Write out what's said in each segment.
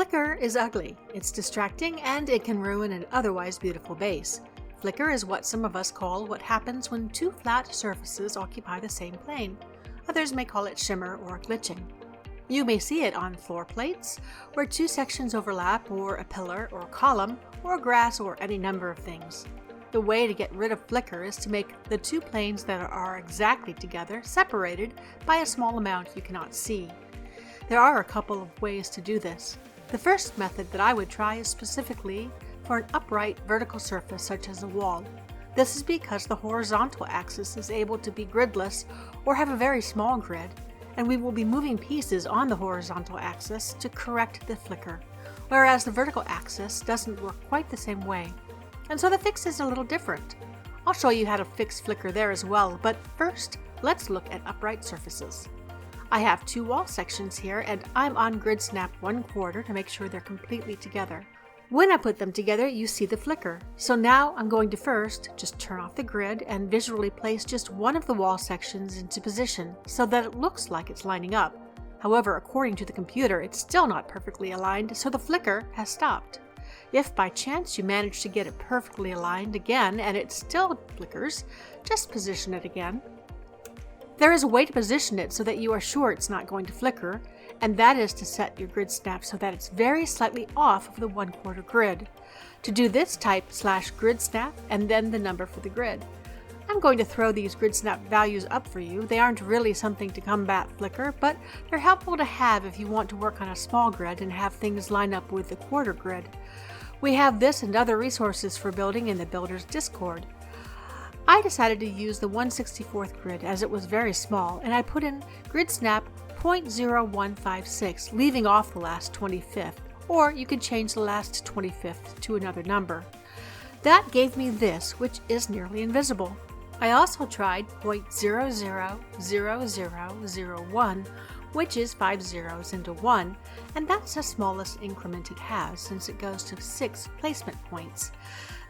Flicker is ugly, it's distracting, and it can ruin an otherwise beautiful base. Flicker is what some of us call what happens when two flat surfaces occupy the same plane. Others may call it shimmer or glitching. You may see it on floor plates, where two sections overlap, or a pillar or column, or grass, or any number of things. The way to get rid of flicker is to make the two planes that are exactly together separated by a small amount you cannot see. There are a couple of ways to do this. The first method that I would try is specifically for an upright vertical surface such as a wall. This is because the horizontal axis is able to be gridless or have a very small grid, and we will be moving pieces on the horizontal axis to correct the flicker, whereas the vertical axis doesn't work quite the same way. And so the fix is a little different. I'll show you how to fix flicker there as well, but first, let's look at upright surfaces. I have two wall sections here, and I'm on grid snap 1/4 to make sure they're completely together. When I put them together, you see the flicker. So now I'm going to first just turn off the grid and visually place just one of the wall sections into position so that it looks like it's lining up. However, according to the computer, it's still not perfectly aligned, so the flicker has stopped. If by chance you manage to get it perfectly aligned again and it still flickers, just position it again. There is a way to position it so that you are sure it's not going to flicker, and that is to set your grid snap so that it's very slightly off of the 1/4 grid. To do this, type /grid snap and then the number for the grid. I'm going to throw these grid snap values up for you. They aren't really something to combat flicker, but they're helpful to have if you want to work on a small grid and have things line up with the 1/4 grid. We have this and other resources for building in the Builder's Discord. I decided to use the 1/64 grid as it was very small, and I put in grid snap 0.0156, leaving off the last 25th, or you could change the last 25th to another number. That gave me this, which is nearly invisible. I also tried 0.000001, which is 5 zeros into 1, and that's the smallest increment it has since it goes to 6 placement points.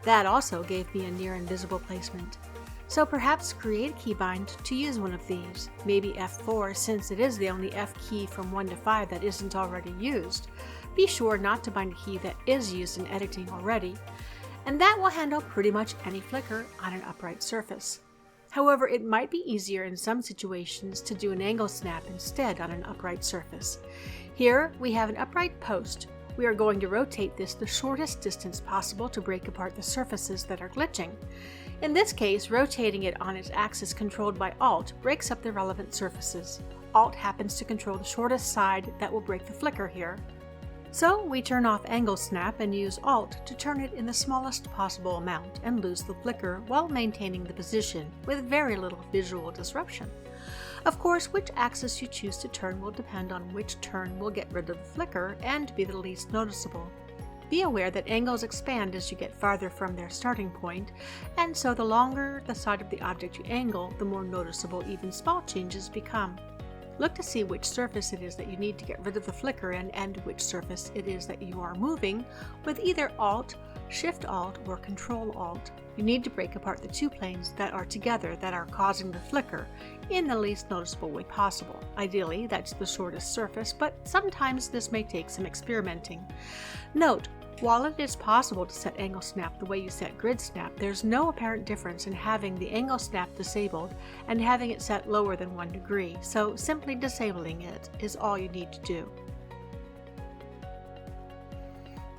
That also gave me a near invisible placement. So perhaps create a keybind to use one of these, maybe F4 since it is the only F key from 1 to 5 that isn't already used. Be sure not to bind a key that is used in editing already, and that will handle pretty much any flicker on an upright surface. However, it might be easier in some situations to do an angle snap instead on an upright surface. Here we have an upright post. We are going to rotate this the shortest distance possible to break apart the surfaces that are glitching. In this case, rotating it on its axis controlled by Alt breaks up the relevant surfaces. Alt happens to control the shortest side that will break the flicker here. So we turn off angle snap and use Alt to turn it in the smallest possible amount and lose the flicker while maintaining the position with very little visual disruption. Of course, which axis you choose to turn will depend on which turn will get rid of the flicker and be the least noticeable. Be aware that angles expand as you get farther from their starting point, and so the longer the side of the object you angle, the more noticeable even small changes become. Look to see which surface it is that you need to get rid of the flicker in and which surface it is that you are moving with either Alt, Shift-Alt, or Control-Alt. You need to break apart the two planes that are together that are causing the flicker in the least noticeable way possible. Ideally, that's the shortest surface, but sometimes this may take some experimenting. Note, while it is possible to set angle snap the way you set grid snap, there's no apparent difference in having the angle snap disabled and having it set lower than 1 degree, so simply disabling it is all you need to do.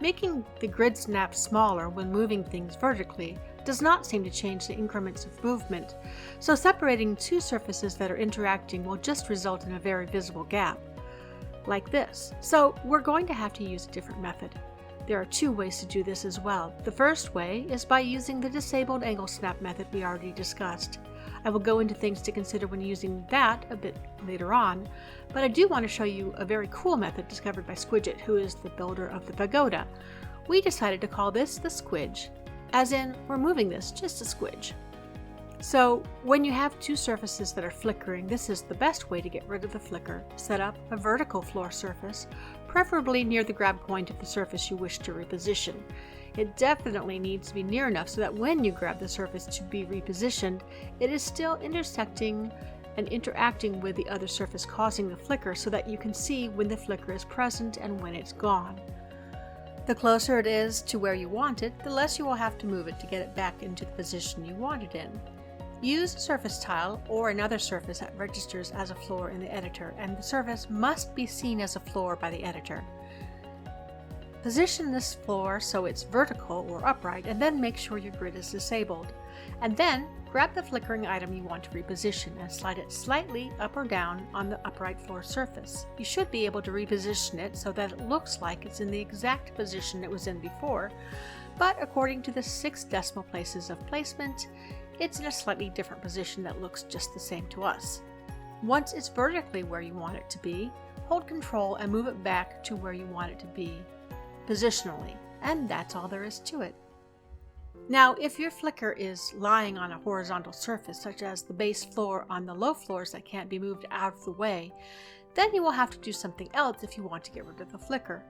Making the grid snap smaller when moving things vertically does not seem to change the increments of movement, so separating two surfaces that are interacting will just result in a very visible gap, like this. So we're going to have to use a different method. There are two ways to do this as well. The first way is by using the disabled angle snap method we already discussed. I will go into things to consider when using that a bit later on, but I do want to show you a very cool method discovered by Squidget, who is the builder of the pagoda. We decided to call this the squidge, as in we're moving this just a squidge. So when you have two surfaces that are flickering, this is the best way to get rid of the flicker. Set up a vertical floor surface, preferably near the grab point of the surface you wish to reposition. It definitely needs to be near enough so that when you grab the surface to be repositioned, it is still intersecting and interacting with the other surface causing the flicker so that you can see when the flicker is present and when it's gone. The closer it is to where you want it, the less you will have to move it to get it back into the position you want it in. Use a surface tile or another surface that registers as a floor in the editor, and the surface must be seen as a floor by the editor. Position this floor so it's vertical or upright, and then make sure your grid is disabled. And then grab the flickering item you want to reposition and slide it slightly up or down on the upright floor surface. You should be able to reposition it so that it looks like it's in the exact position it was in before, but according to the 6 decimal places of placement, it's in a slightly different position that looks just the same to us. Once it's vertically where you want it to be, hold Control and move it back to where you want it to be positionally, and that's all there is to it. Now, if your flicker is lying on a horizontal surface, such as the base floor on the low floors that can't be moved out of the way, then you will have to do something else if you want to get rid of the flicker.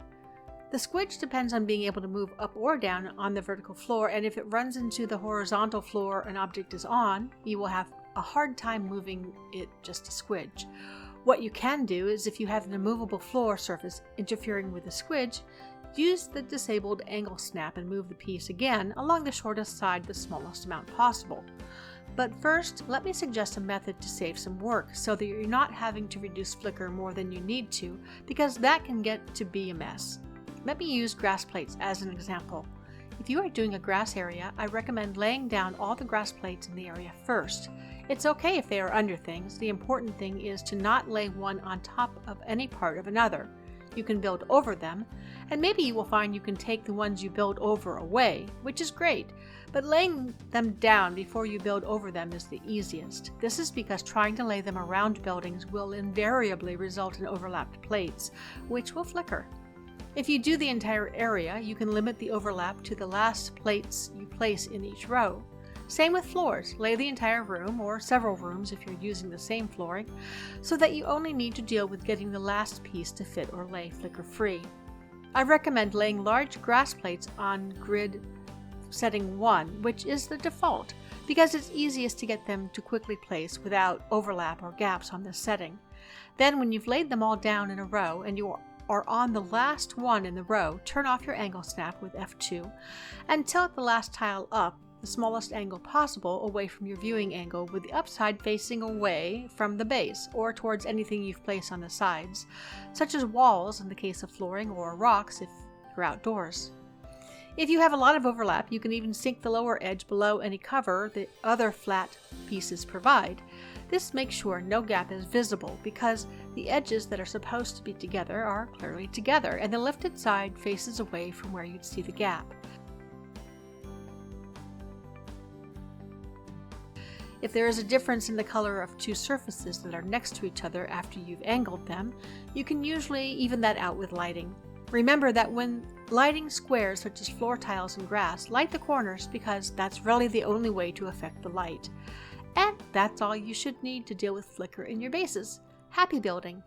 The squidge depends on being able to move up or down on the vertical floor, and if it runs into the horizontal floor an object is on, you will have a hard time moving it just a squidge. What you can do is, if you have an immovable floor surface interfering with the squidge, use the disabled angle snap and move the piece again along the shortest side the smallest amount possible. But first, let me suggest a method to save some work so that you're not having to reduce flicker more than you need to, because that can get to be a mess. Let me use grass plates as an example. If you are doing a grass area, I recommend laying down all the grass plates in the area first. It's okay if they are under things. The important thing is to not lay one on top of any part of another. You can build over them, and maybe you will find you can take the ones you build over away, which is great, but laying them down before you build over them is the easiest. This is because trying to lay them around buildings will invariably result in overlapped plates, which will flicker. If you do the entire area, you can limit the overlap to the last plates you place in each row. Same with floors. Lay the entire room, or several rooms if you're using the same flooring, so that you only need to deal with getting the last piece to fit or lay flicker-free. I recommend laying large grass plates on grid setting 1, which is the default, because it's easiest to get them to quickly place without overlap or gaps on this setting. Then when you've laid them all down in a row and you are on the last one in the row, turn off your angle snap with F2 and tilt the last tile up the smallest angle possible away from your viewing angle, with the upside facing away from the base or towards anything you've placed on the sides, such as walls in the case of flooring, or rocks if you're outdoors. If you have a lot of overlap, you can even sink the lower edge below any cover the other flat pieces provide. This makes sure no gap is visible, because the edges that are supposed to be together are clearly together, and the lifted side faces away from where you'd see the gap. If there is a difference in the color of two surfaces that are next to each other after you've angled them, you can usually even that out with lighting. Remember that when lighting squares such as floor tiles and grass, light the corners, because that's really the only way to affect the light. And that's all you should need to deal with flicker in your bases. Happy building!